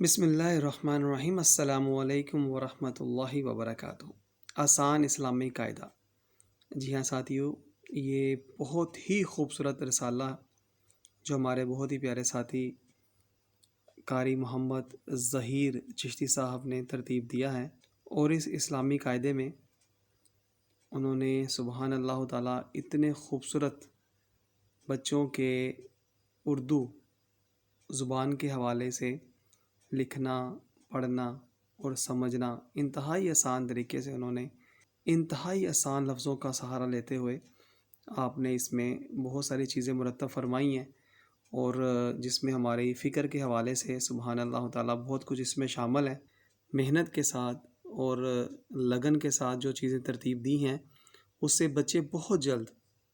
بسم اللہ الرحمن الرحیم۔ السلام علیکم ورحمۃ اللہ وبرکاتہ۔ آسان اسلامی قاعدہ۔ جی ہاں ساتھیو، یہ بہت ہی خوبصورت رسالہ جو ہمارے بہت ہی پیارے ساتھی قاری محمد ظہیر چشتی صاحب نے ترتیب دیا ہے، اور اس اسلامی قاعدے میں انہوں نے سبحان اللہ تعالیٰ اتنے خوبصورت بچوں کے اردو زبان کے حوالے سے لکھنا، پڑھنا اور سمجھنا انتہائی آسان طریقے سے انہوں نے انتہائی آسان لفظوں کا سہارا لیتے ہوئے آپ نے اس میں بہت ساری چیزیں مرتب فرمائی ہیں، اور جس میں ہماری فکر کے حوالے سے سبحان اللہ تعالیٰ بہت کچھ اس میں شامل ہے۔ محنت کے ساتھ اور لگن کے ساتھ جو چیزیں ترتیب دی ہیں، اس سے بچے بہت جلد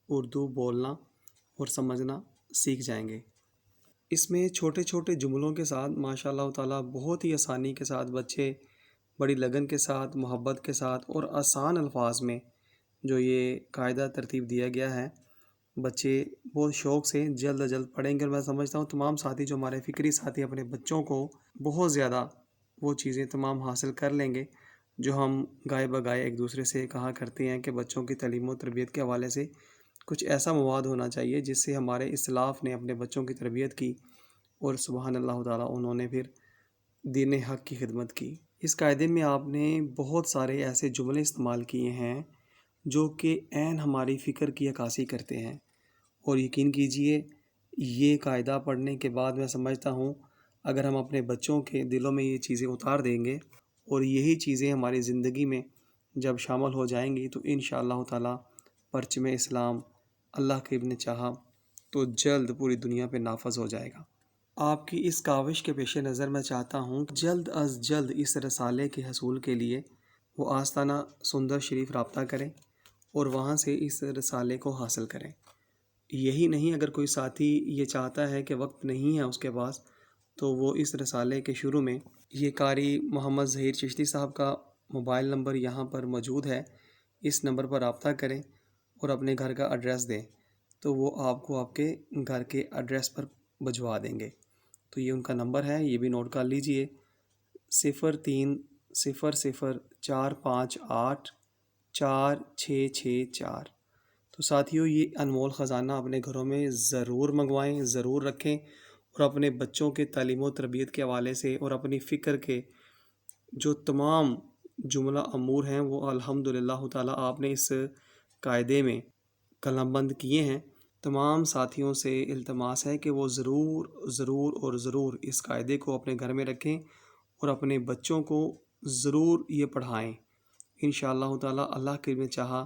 اردو بولنا اور سمجھنا سیکھ جائیں گے۔ اس میں چھوٹے چھوٹے جملوں کے ساتھ ماشاء اللہ تعالیٰ بہت ہی آسانی کے ساتھ بچے بڑی لگن کے ساتھ، محبت کے ساتھ اور آسان الفاظ میں جو یہ قاعدہ ترتیب دیا گیا ہے، بچے بہت شوق سے جلد از جلد پڑھیں گے۔ اور میں سمجھتا ہوں تمام ساتھی جو ہمارے فکری ساتھی اپنے بچوں کو بہت زیادہ وہ چیزیں تمام حاصل کر لیں گے جو ہم گائے بگائے ایک دوسرے سے کہا کرتے ہیں کہ بچوں کی تعلیم و تربیت کے حوالے سے کچھ ایسا مواد ہونا چاہیے جس سے ہمارے اسلاف نے اپنے بچوں کی تربیت کی، اور سبحان اللہ تعالیٰ انہوں نے پھر دین حق کی خدمت کی۔ اس قاعدے میں آپ نے بہت سارے ایسے جملے استعمال کیے ہیں جو کہ عین ہماری فکر کی عکاسی کرتے ہیں، اور یقین کیجئے یہ قاعدہ پڑھنے کے بعد میں سمجھتا ہوں اگر ہم اپنے بچوں کے دلوں میں یہ چیزیں اتار دیں گے اور یہی چیزیں ہماری زندگی میں جب شامل ہو جائیں گی تو انشاءاللہ تعالیٰ پرچم اسلام اللہ کریم نے چاہا تو جلد پوری دنیا پہ نافذ ہو جائے گا۔ آپ کی اس کاوش کے پیش نظر میں چاہتا ہوں کہ جلد از جلد اس رسالے کے حصول کے لیے وہ آستانہ سندر شریف رابطہ کریں اور وہاں سے اس رسالے کو حاصل کریں۔ یہی نہیں، اگر کوئی ساتھی یہ چاہتا ہے کہ وقت نہیں ہے اس کے پاس، تو وہ اس رسالے کے شروع میں یہ قاری محمد ظہیر چشتی صاحب کا موبائل نمبر یہاں پر موجود ہے، اس نمبر پر رابطہ کریں اور اپنے گھر کا ایڈریس دیں تو وہ آپ کو آپ کے گھر کے ایڈریس پر بھجوا دیں گے۔ تو یہ ان کا نمبر ہے، یہ بھی نوٹ کر لیجئے، 030045846664۔ تو ساتھیو یہ انمول خزانہ اپنے گھروں میں ضرور منگوائیں، ضرور رکھیں، اور اپنے بچوں کے تعلیم و تربیت کے حوالے سے اور اپنی فکر کے جو تمام جملہ امور ہیں وہ الحمدللہ تعالیٰ آپ نے اس قاعدے میں قلم بند کیے ہیں۔ تمام ساتھیوں سے التماس ہے کہ وہ ضرور ضرور اور ضرور اس قاعدے کو اپنے گھر میں رکھیں اور اپنے بچوں کو ضرور یہ پڑھائیں۔ انشاءاللہ تعالیٰ اللہ کریم نے چاہا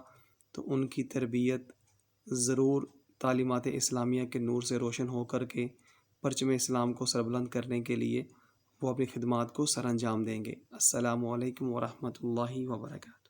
تو ان کی تربیت ضرور تعلیمات اسلامیہ کے نور سے روشن ہو کر کے پرچم اسلام کو سربلند کرنے کے لیے وہ اپنی خدمات کو سر انجام دیں گے۔ السلام علیکم ورحمۃ اللہ وبرکاتہ۔